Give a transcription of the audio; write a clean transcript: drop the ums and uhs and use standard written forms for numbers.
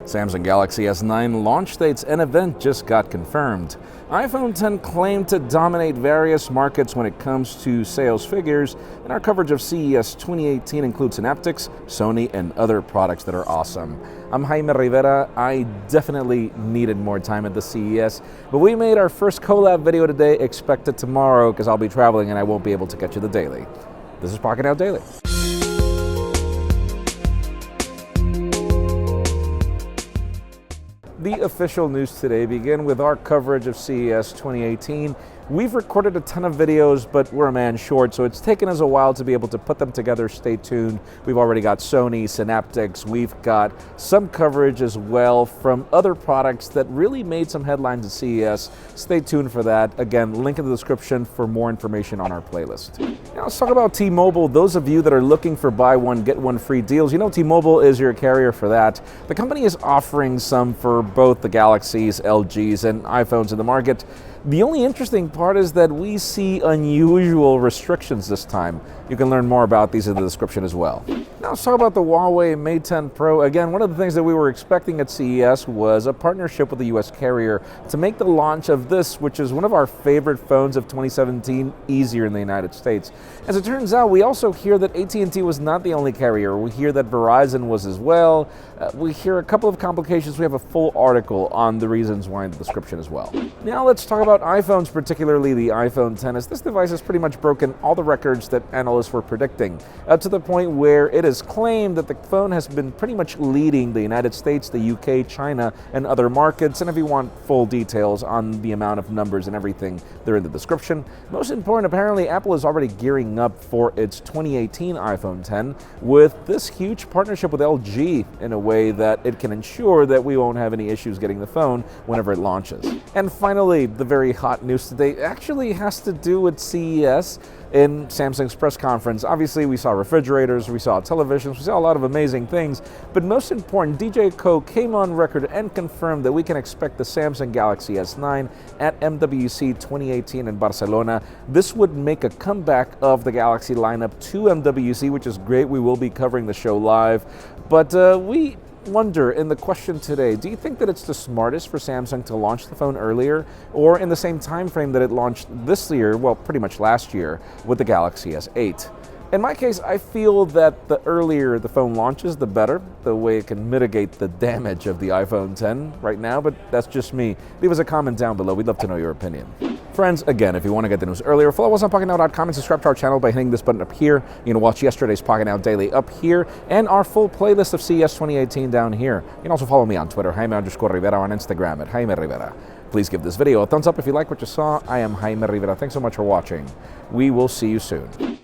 Samsung Galaxy S9 launch dates and event just got confirmed. iPhone X claimed to dominate various markets when it comes to sales figures, and our coverage of CES 2018 includes Synaptics, Sony, and other products that are awesome. I'm Jaime Rivera. I definitely needed more time at the CES, but we made our first collab video today. Expect it tomorrow because I'll be traveling and I won't be able to get you the daily. This is Pocketnow Daily. The official news today begin with our coverage of CES 2018. We've recorded a ton of videos, but we're a man short, so it's taken us a while to be able to put them together. Stay tuned. We've already got Sony, Synaptics. We've got some coverage as well from other products that really made some headlines at CES. Stay tuned for that. Again, link in the description for more information on our playlist. Now let's talk about T-Mobile. Those of you that are looking for buy one, get one free deals, you know T-Mobile is your carrier for that. The company is offering some for both the Galaxies, LGs, and iPhones in the market. The only interesting part is that we see unusual restrictions this time. You can learn more about these in the description as well. Now let's talk about the Huawei Mate 10 Pro. Again, one of the things that we were expecting at CES was a partnership with the US carrier to make the launch of this, which is one of our favorite phones of 2017, easier in the United States. As it turns out, we also hear that AT&T was not the only carrier. We hear that Verizon was as well. We hear a couple of complications. We have a full article on the reasons why in the description as well. Now let's talk about iPhones, particularly the iPhone X, as this device has pretty much broken all the records that analysts were predicting, up to the point where it is claimed that the phone has been pretty much leading the United States, the UK, China, and other markets. And if you want full details on the amount of numbers and everything, they're in the description. Most important, apparently, Apple is already gearing up for its 2018 iPhone X with this huge partnership with LG in a way that it can ensure that we won't have any issues getting the phone whenever it launches. And finally, the very hot news today actually has to do with CES in Samsung's press conference. Obviously, we saw refrigerators, we saw televisions, we saw a lot of amazing things, but most important, DJ Ko came on record and confirmed that we can expect the Samsung Galaxy S9 at MWC 2018 in Barcelona. This would make a comeback of the Galaxy lineup to MWC, which is great. We will be covering the show live, but we wonder in the question today, do you think that it's the smartest for Samsung to launch the phone earlier or in the same time frame that it launched this year, well, pretty much last year, with the Galaxy S8? In my case, I feel that the earlier the phone launches, the better, the way it can mitigate the damage of the iPhone X right now, but that's just me. Leave us a comment down below. We'd love to know your opinion. Friends, again, if you want to get the news earlier, follow us on Pocketnow.com and subscribe to our channel by hitting this button up here. You can watch yesterday's Pocketnow Daily up here and our full playlist of CES 2018 down here. You can also follow me on Twitter, Jaime_Rivera, on Instagram at Jaime Rivera. Please give this video a thumbs up if you like what you saw. I am Jaime Rivera. Thanks so much for watching. We will see you soon.